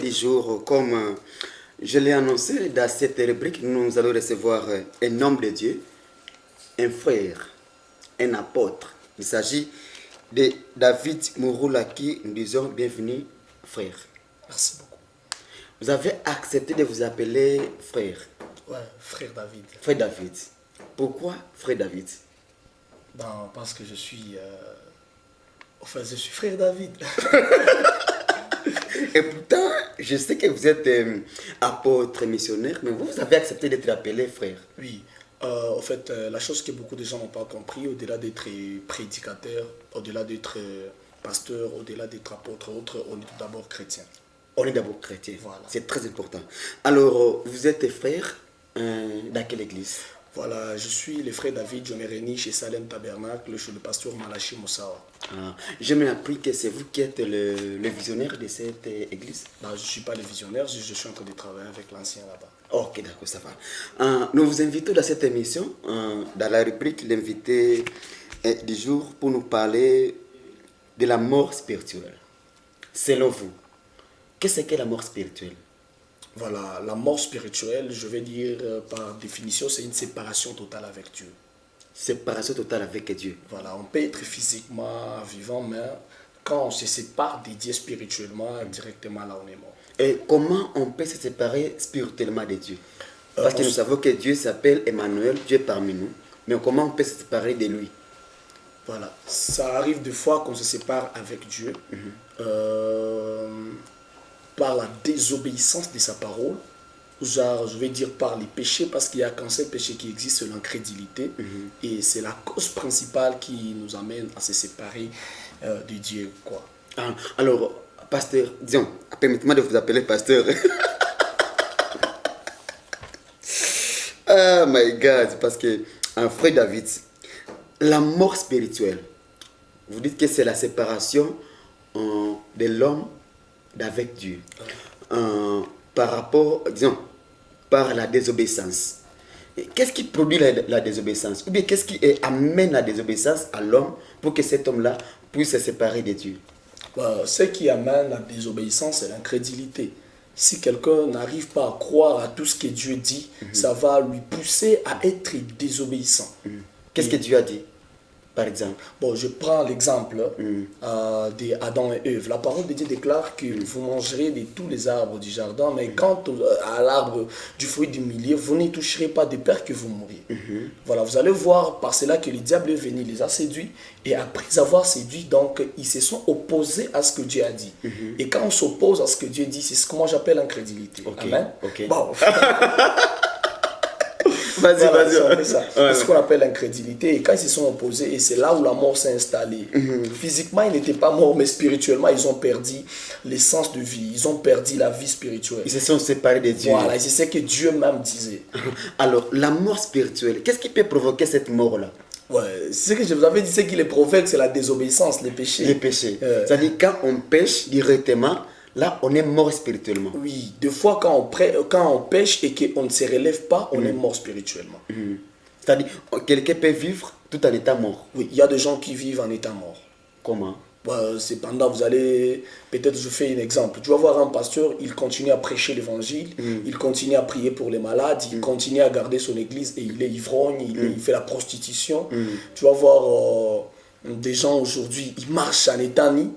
du jour, comme je l'ai annoncé, dans cette rubrique, nous allons recevoir un homme de Dieu, un frère, un apôtre. Il s'agit de David Mouroula qui nous disons bienvenue, frère. Merci beaucoup. Vous avez accepté de vous appeler frère. Ouais, frère David. Frère David. Pourquoi frère David? Ben, parce que je suis... Enfin, je suis frère David. Et pourtant, je sais que vous êtes apôtre, missionnaire, mais vous avez accepté d'être appelé frère. Oui. En fait, la chose que beaucoup de gens n'ont pas compris, au-delà d'être prédicateur, au-delà d'être pasteur, au-delà d'être apôtre, autre, on est tout d'abord chrétien. On est d'abord chrétien. Voilà. C'est très important. Alors, vous êtes frère dans quelle église? Voilà, je suis le frère David Jomereni chez Salem Tabernacle, chez le pasteur Malachi Moussawa. Ah, je m'ai appris que c'est vous qui êtes le visionnaire de cette église. Ben, je ne suis pas le visionnaire, je suis en train de travailler avec l'ancien là-bas. Ok, d'accord, ça va. Nous vous invitons dans cette émission, dans la rubrique l'invité du jour, pour nous parler de la mort spirituelle. Selon vous, qu'est-ce que la mort spirituelle? Voilà, la mort spirituelle, je vais dire par définition, c'est une séparation totale avec Dieu. Séparation totale avec Dieu. Voilà, on peut être physiquement vivant, mais quand on se sépare de Dieu spirituellement, directement là on est mort. Et comment on peut se séparer spirituellement de Dieu? Parce que nous savons que Dieu s'appelle Emmanuel, Dieu parmi nous. Mais comment on peut se séparer de lui? Voilà, ça arrive des fois qu'on se sépare avec Dieu par la désobéissance de sa parole, genre je vais dire par les péchés, parce qu'il y a qu'un seul péché qui existe, c'est l'incrédulité, et c'est la cause principale qui nous amène à se séparer de Dieu, quoi. Alors, pasteur, disons, permettez-moi de vous appeler pasteur. Oh my God, parce que, frère David, la mort spirituelle, vous dites que c'est la séparation de l'homme d'avec Dieu. Par rapport, disons, par la désobéissance. Qu'est-ce qui produit la désobéissance? Ou bien qu'est-ce qui amène la désobéissance à l'homme pour que cet homme-là puisse se séparer de Dieu? Ce qui amène la désobéissance, c'est l'incrédulité. Si quelqu'un n'arrive pas à croire à tout ce que Dieu dit, ça va lui pousser à être désobéissant. Qu'est-ce que Dieu a dit, par exemple? Bon, je prends l'exemple d'Adam et Ève. La parole de Dieu déclare que vous mangerez de tous les arbres du jardin, mais quant à l'arbre du fruit du milieu, vous n'y toucherez pas de peur que vous mouriez. Voilà, vous allez voir par cela que le diable est venu, les a séduits, et après avoir séduit, donc, ils se sont opposés à ce que Dieu a dit. Et quand on s'oppose à ce que Dieu dit, c'est ce que moi j'appelle l'incrédulité. Amen. Bon. Vas-y. C'est ce qu'on appelle l'incrédulité. Et quand ils se sont opposés, et c'est là où la mort s'est installée. Physiquement, ils n'étaient pas morts, mais spirituellement, ils ont perdu l'essence de vie. Ils ont perdu la vie spirituelle. Ils se sont séparés de Dieu. Voilà, et c'est ce que Dieu même disait. Alors, la mort spirituelle, qu'est-ce qui peut provoquer cette mort-là? Ouais, ce que je vous avais dit, c'est qui les provoque, c'est la désobéissance, les péchés. Les péchés. C'est-à-dire, quand on pêche directement, là, on est mort spirituellement. Oui, des fois, quand on pêche et qu'on ne se relève pas, on est mort spirituellement. C'est-à-dire, quelqu'un peut vivre tout en étant mort. Oui, il y a des gens qui vivent en étant mort. Comment? Cependant, vous allez, peut-être je fais un exemple. Tu vas voir un pasteur, il continue à prêcher l'évangile, il continue à prier pour les malades, il continue à garder son église et il est ivrogne, il fait la prostitution. Tu vas voir des gens aujourd'hui, ils marchent en état nu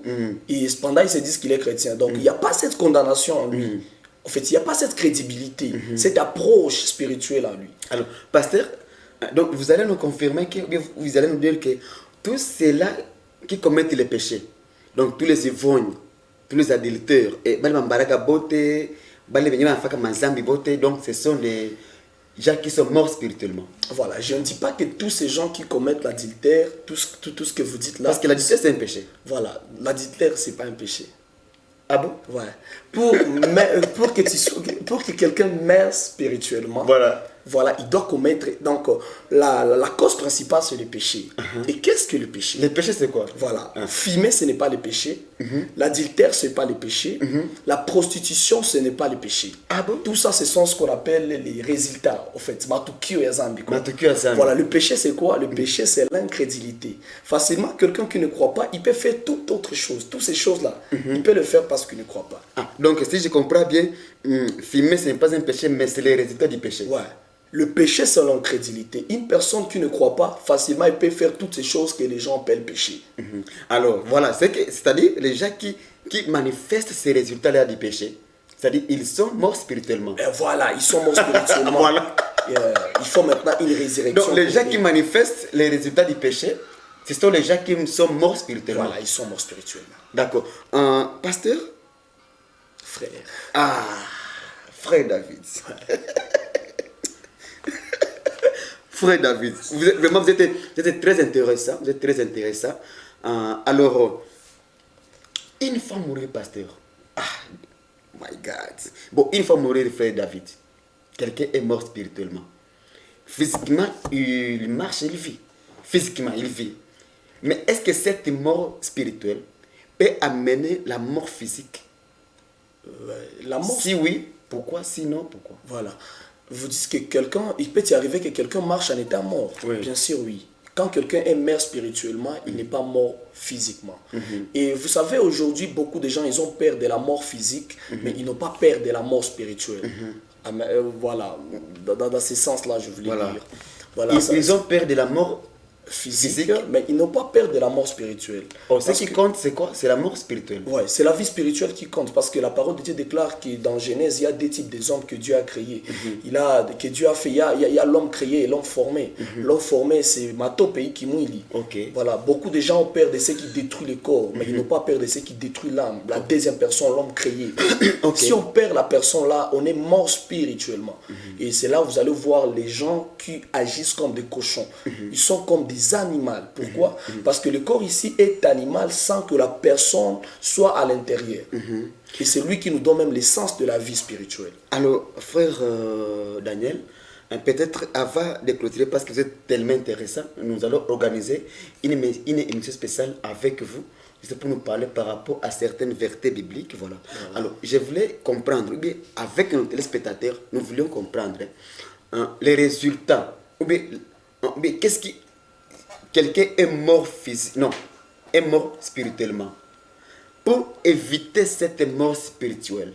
et cependant ils se disent qu'il est chrétien. Donc il n'y a pas cette condamnation en lui. En fait, il n'y a pas cette crédibilité, cette approche spirituelle en lui. Alors, pasteur, donc vous allez nous confirmer que, vous allez nous dire que tous ceux-là qui commettent les péchés, donc tous les ivrognes, tous les adultères, et donc ce sont les gens qui sont morts spirituellement. Voilà, je ne dis pas que tous ces gens qui commettent l'adultère, tout ce que vous dites là... Parce que l'adultère c'est un péché. Voilà, l'adultère c'est pas un péché. Ah bon? Ouais. Pour que quelqu'un meure spirituellement, voilà, voilà, il doit commettre. Donc, la cause principale, c'est le péché. Et qu'est-ce que le péché? Le péché, c'est quoi? Voilà. Fumer, ce n'est pas le péché. L'adultère, ce n'est pas le péché. La prostitution, ce n'est pas le péché. Ah bon? Tout ça, ce sont ce qu'on appelle les résultats. En fait, matukio ya zambi, quoi. Matukio ya zambi. Voilà, le péché, c'est quoi? Le péché, c'est l'incrédulité. Facilement, quelqu'un qui ne croit pas, il peut faire toute autre chose. Toutes ces choses-là, il peut le faire parce qu'il ne croit pas. Ah, donc, si je comprends bien, fumer, ce n'est pas un péché, mais c'est le résultat du péché. Ouais. Le péché, c'est l'incrédulité. Une personne qui ne croit pas, facilement, il peut faire toutes ces choses que les gens appellent péché. Alors, voilà, c'est-à-dire les gens qui manifestent ces résultats-là du péché, c'est-à-dire ils sont morts spirituellement. Et voilà, ils sont morts spirituellement. Voilà. Il faut maintenant une résurrection. Donc, les gens qui manifestent les résultats du péché, ce sont les gens qui sont morts spirituellement. Voilà, ils sont morts spirituellement. D'accord. Pasteur? Frère. Ah, frère David. Frère David, vous êtes très intéressant. Vous êtes très intéressant. Alors, une fois mourir, pasteur. Ah, my God. Bon, une fois mourir, frère David, quelqu'un est mort spirituellement. Physiquement, il marche, il vit. Physiquement, il vit. Mais est-ce que cette mort spirituelle peut amener la mort physique? La mort. Si oui, pourquoi? Sinon, pourquoi? Voilà. Vous dites que quelqu'un, il peut y arriver que quelqu'un marche en état mort. Oui. Bien sûr, oui. Quand quelqu'un est mort spirituellement, il n'est pas mort physiquement. Et vous savez, aujourd'hui, beaucoup de gens, ils ont peur de la mort physique, mais ils n'ont pas peur de la mort spirituelle. Voilà. Dans ce sens-là, je voulais dire. Voilà, ils ont peur de la mort physique, mais ils n'ont pas peur de la mort spirituelle. Ce qui compte, c'est quoi? C'est la mort spirituelle. Ouais, c'est la vie spirituelle qui compte, parce que la parole de Dieu déclare que dans Genèse, il y a deux types d'hommes que Dieu a créés. Que Dieu a fait, il y a l'homme créé et l'homme formé. L'homme formé, c'est Mato pays qui mouille. Voilà, beaucoup de gens ont peur de ce qui détruit le corps, mais ils n'ont pas peur de ce qui détruit l'âme. La deuxième personne, l'homme créé. Si on perd la personne là, on est mort spirituellement. Et c'est là où vous allez voir les gens qui agissent comme des cochons. Ils sont comme des animaux. Pourquoi? Parce que le corps ici est animal sans que la personne soit à l'intérieur. Et c'est lui qui nous donne même l'essence de la vie spirituelle. Alors, frère Daniel, peut-être avant de clôturer, parce que vous êtes tellement intéressant, nous allons organiser une émission spéciale avec vous, juste pour nous parler par rapport à certaines vérités bibliques. Voilà. Alors, je voulais comprendre, ou bien avec nos téléspectateurs, nous voulions comprendre les résultats, ou bien qu'est-ce qui... Quelqu'un est mort physiquement, non, est mort spirituellement. Pour éviter cette mort spirituelle,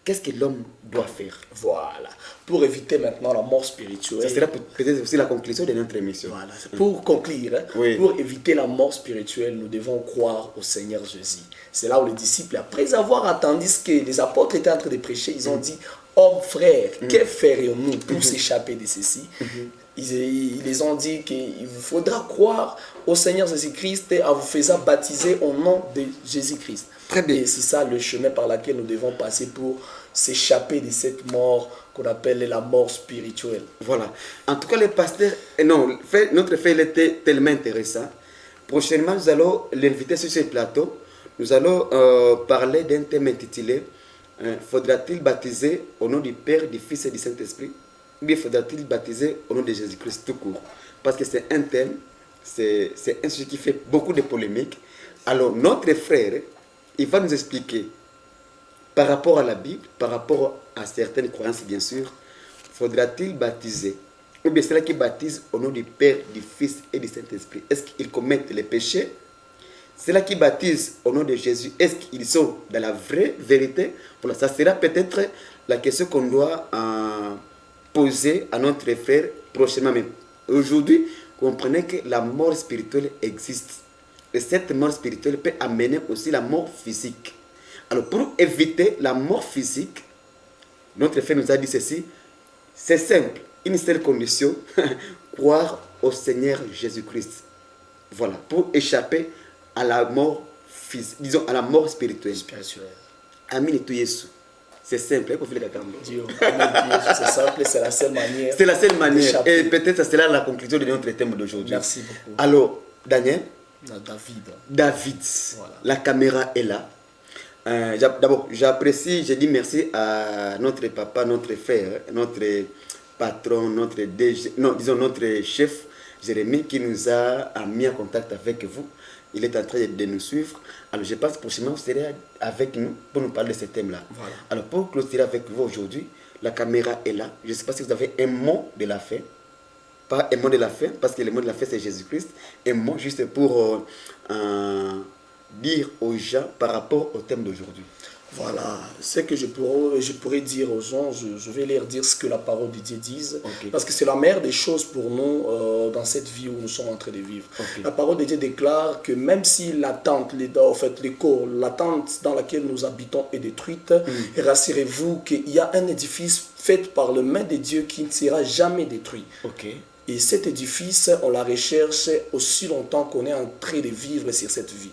qu'est-ce que l'homme doit faire? Voilà. Pour éviter maintenant la mort spirituelle. Ça sera peut-être aussi la conclusion de notre émission. Voilà. Pour conclure, pour éviter la mort spirituelle, nous devons croire au Seigneur Jésus. C'est là où les disciples, après avoir attendu ce que les apôtres étaient en train de prêcher, ils ont dit, hommes, frères, que ferions-nous pour s'échapper de ceci? Ils les ont dit qu'il vous faudra croire au Seigneur Jésus-Christ en vous faisant baptiser au nom de Jésus-Christ. Très bien. Et c'est ça le chemin par lequel nous devons passer pour s'échapper de cette mort qu'on appelle la mort spirituelle. Voilà. En tout cas, les pasteurs, non, notre frère était tellement intéressant. Prochainement, nous allons l'inviter sur ce plateau. Nous allons parler d'un thème intitulé faudra-t-il baptiser au nom du Père, du Fils et du Saint-Esprit? Ou bien faudra-t-il baptiser au nom de Jésus-Christ tout court? Parce que c'est un thème, c'est un sujet qui fait beaucoup de polémiques. Alors, notre frère, il va nous expliquer par rapport à la Bible, par rapport à certaines croyances, bien sûr, faudra-t-il baptiser? Ou bien c'est là qui baptise au nom du Père, du Fils et du Saint-Esprit. Est-ce qu'ils commettent les péchés? C'est là qui baptise au nom de Jésus. Est-ce qu'ils sont dans la vraie vérité? Voilà, ça sera peut-être la question qu'on doit poser à notre frère prochainement. Mais aujourd'hui, comprenez que la mort spirituelle existe. Et cette mort spirituelle peut amener aussi la mort physique. Alors, pour éviter la mort physique, notre frère nous a dit ceci, c'est simple, une seule condition, croire au Seigneur Jésus-Christ. Voilà, pour échapper à la mort physique, disons à la mort spirituelle. Amin et tout Yesu. C'est simple, c'est simple, c'est la seule manière. C'est la seule manière. Et peut-être c'est là la conclusion de notre thème d'aujourd'hui. Merci beaucoup. Alors, Daniel. David. Voilà. La caméra est là. D'abord, j'apprécie, je dis merci à notre papa, notre frère, notre patron, notre DG, non, disons notre chef, Jérémy, qui nous a mis en contact avec vous. Il est en train de nous suivre. Alors, je pense que prochainement, vous serez avec nous pour nous parler de ce thème-là. Voilà. Alors, pour clôturer avec vous aujourd'hui, la caméra est là. Je ne sais pas si vous avez un mot de la fin. Pas un mot de la fin, parce que le mot de la fin, c'est Jésus-Christ. Un mot juste pour dire aux gens par rapport au thème d'aujourd'hui. Voilà, ce que je pourrais dire aux gens, je vais leur dire ce que la parole de Dieu dit, parce que c'est la meilleure des choses pour nous dans cette vie où nous sommes en train de vivre. La parole de Dieu déclare que même si l'attente, l'attente dans laquelle nous habitons est détruite, rassurez-vous qu'il y a un édifice fait par le main de Dieu qui ne sera jamais détruit. Et cet édifice, on la recherche aussi longtemps qu'on est en train de vivre sur cette vie.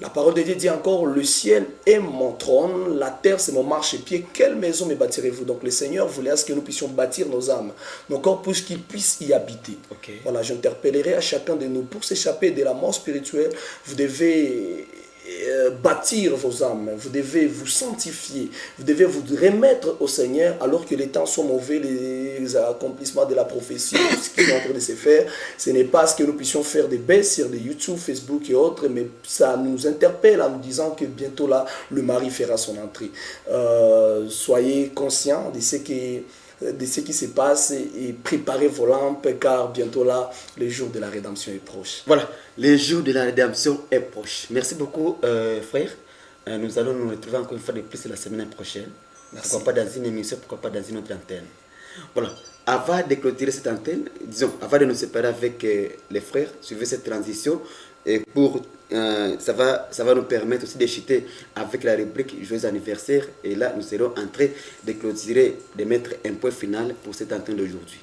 La parole de Dieu dit encore, le ciel est mon trône, la terre c'est mon marchepied, quelle maison me bâtirez-vous? Donc le Seigneur voulait à ce que nous puissions bâtir nos âmes, nos corps pour qu'ils puissent y habiter. Voilà, j'interpellerai à chacun de nous, pour s'échapper de la mort spirituelle, vous devez bâtir vos âmes, vous devez vous sanctifier, vous devez vous remettre au Seigneur alors que les temps sont mauvais, les accomplissements de la prophétie, ce qui est en train de se faire, ce n'est pas ce que nous puissions faire des baisses sur les YouTube, Facebook et autres, mais ça nous interpelle en nous disant que bientôt là, le mari fera son entrée. Soyez conscients de ce qui se passe et préparez vos lampes car bientôt là, le jour de la rédemption est proche. Voilà, le jour de la rédemption est proche. Merci beaucoup, frère. Nous allons nous retrouver encore une fois de plus la semaine prochaine. Merci. Pourquoi pas dans une émission, pourquoi pas dans une autre antenne. Voilà, avant de clôturer cette antenne, disons, avant de nous séparer avec les frères, suivez cette transition et pour... ça va nous permettre aussi de chuter avec la rubrique Joyeux anniversaire. Et là, nous serons en train de clôturer, de mettre un point final pour cette antenne d'aujourd'hui.